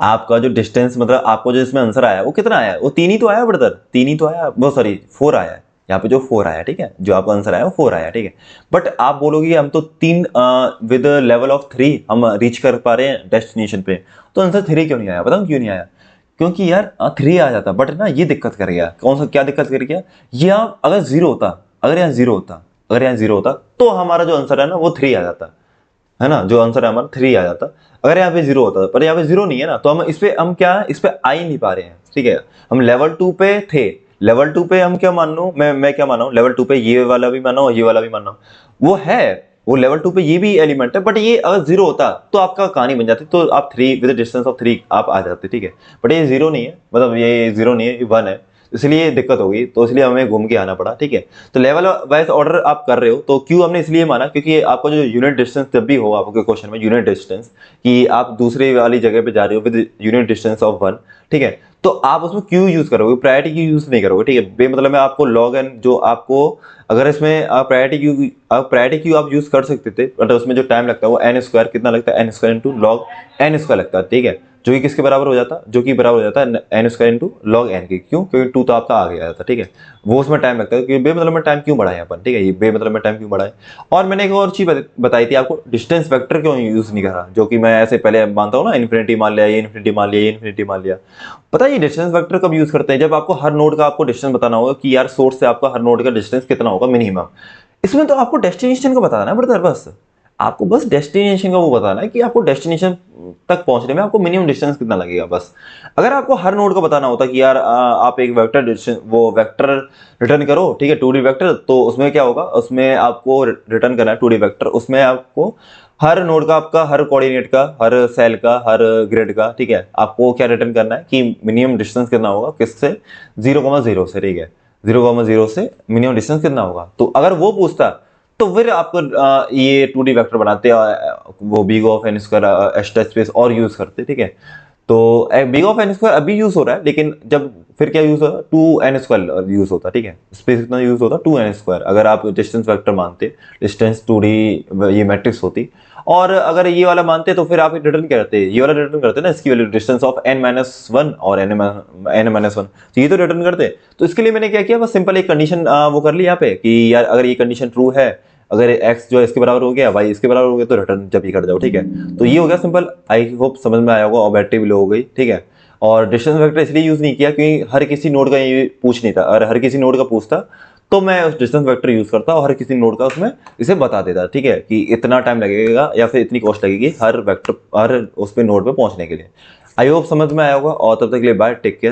आपका जो डिस्टेंस, मतलब आपको जो इसमें आंसर आया वो कितना आया, वो 3 ही तो आया ब्रदर, 3 ही तो आया, वो सॉरी 4 आया है यहाँ पे, जो 4 आया, ठीक है, जो आपका आंसर आया वो 4 आया, ठीक है। बट आप बोलोगे हम तो 3 विद लेवल ऑफ 3 हम रीच कर पा रहे हैं डेस्टिनेशन पे, तो आंसर 3 क्यों नहीं आया, बताऊँ क्यों नहीं आया? क्योंकि यार 3 आ जाता, बट ना ये दिक्कत कर गया, कौन सा, क्या दिक्कत कर गया, यहाँ अगर 0 होता, अगर यहाँ 0 होता, अगर यहाँ 0 होता तो हमारा जो आंसर है ना वो 3 आ जाता, है ना, जो आंसर है हमारा 3 आ जाता। अगर यहाँ पे 0 होता, पर यहाँ पे 0 नहीं है ना, तो हम हम क्या, इस पे आ ही नहीं पा रहे हैं, ठीक है। हम लेवल 2 पे थे, लेवल 2 पे हम क्या मान लूं, मैं क्या माना हूं, लेवल 2 पे ये वाला भी माना हूं, ये वाला भी माना हूं, वो है, वो लेवल 2 पे ये भी एलिमेंट है, बट ये अगर 0 होता तो आपका कहानी बन जाती, तो आप 3 विद डिस्टेंस ऑफ 3 आप आ जाते, ठीक है। बट ये 0 नहीं है, मतलब ये 0 नहीं है, ये 1 है, इसलिए दिक्कत हो गई, तो इसलिए हमें घूम के आना पड़ा, ठीक है। तो लेवल वाइज ऑर्डर आप कर रहे हो, तो क्यों हमने इसलिए माना, क्योंकि आपका जो यूनिट डिस्टेंस जब भी हो आपके क्वेश्चन में यूनिट डिस्टेंस, कि आप दूसरे वाली जगह पे जा रहे हो विद यूनिट डिस्टेंस ऑफ 1, ठीक है, तो आप उसमें क्यू यूज करोगे, प्रायोरिटी क्यू यूज नहीं करोगे, ठीक है। बेमतलब में आपको लॉग एन जो आपको, अगर इसमें आप प्रायोरिटी क्यू आप यूज कर सकते थे, बट उसमें जो टाइम लगता है वो एन स्क्वायर कितना लगता है, n square into log n square लगता है, ठीक है, जो कि किसके बराबर हो जाता, जो कि बराबर हो जाता है n square into log n के। क्यों? क्योंकि 2 तो आपका आगे आया था, ठीक है, वो उसमें टाइम लगता है, क्योंकि बेमतलब में टाइम क्यों बढ़ाए अपन, ठीक है, ये बेमतलब में टाइम क्यों बढ़ाए। और मैंने एक और चीज बताई थी आपको, डिस्टेंस वेक्टर क्यों यूज नहीं करा, जो कि मैं ऐसे पहले मानता हूँ ना, इन्फिनिटी मान लिया, ये इन्फिनिटी मान लिया, ये इन्फिनिटी मान लिया। पता है ये डिस्टेंस वेक्टर कब यूज करते हैं, जब आपको हर नोड का आपको डिस्टेंस बताना होगा कि यार सोर्स से आपका हर नोड का डिस्टेंस कितना होगा मिनिमम। इसमें तो आपको डेस्टिनेशन का बताना है ब्रदर, बस आपको बस डेस्टिनेशन का वो बताना है कि आपको डेस्टिनेशन तक पहुंचने में आपको मिनिमम डिस्टेंस कितना लगेगा बस। अगर आपको हर नोड का बताना होता कि यार आप एक वेक्टर डिस्टेंस वो वेक्टर रिटर्न करो, ठीक है, 2D वेक्टर, तो उसमें क्या होगा, उसमें आपको रिटर्न करना है 2D वेक्टर, उसमें आपको हर नोड का, आपका हर कोऑर्डिनेट का, हर सेल का, हर ग्रिड का, ठीक है, आपको क्या रिटर्न करना है कि मिनिमम डिस्टेंस कितना होगा, किससे, 0,0 से, ठीक है, 0,0 से मिनिमम डिस्टेंस कितना होगा। तो अगर वो पूछता तो फिर आपको ये 2D वेक्टर बनाते, वो big of n square extra space और यूज करते, ठीक है। तो बिग ऑफ एन स्क्वायर अभी यूज हो रहा है, लेकिन जब फिर क्या यूज होता है, 2n स्क्वायर यूज होता है, ठीक है, स्पेस कितना यूज होता है, 2n स्क्वायर, अगर आप डिस्टेंस वेक्टर मानते, डिस्टेंस 2D ये मैट्रिक्स होती। और अगर ये वाला मानते तो फिर आप रिटर्न करते, ये वाला रिटर्न करते ना, इसकी वैल्यू डिस्टेंस ऑफ n-1 और n-1, तो ये तो रिटर्न करते। तो इसके लिए मैंने क्या किया, बस सिंपल एक कंडीशन वो कर ली यहाँ पे कि यार अगर ये कंडीशन ट्रू है, अगर x जो है इसके बराबर हो गया, y इसके बराबर हो गया, तो रिटर्न जब ही कर जाओ, ठीक है। तो ये हो गया सिंपल, आई होप समझ में आया होगा, और बैटरी भी लो हो गई, ठीक है। और डिस्टेंस वेक्टर इसलिए यूज नहीं किया क्योंकि हर किसी नोड का ये पूछ नहीं था, और हर किसी नोड का पूछता तो मैं उस डिस्टेंस वेक्टर यूज करता और हर किसी नोड का उसमें इसे बता देता, ठीक है, कि इतना टाइम लगेगा या फिर इतनी कॉस्ट लगेगी हर वेक्टर, हर उस पे नोड पे पहुंचने के लिए। आई होप समझ में आया होगा, और तब तक के लिए बाय, टेक केयर।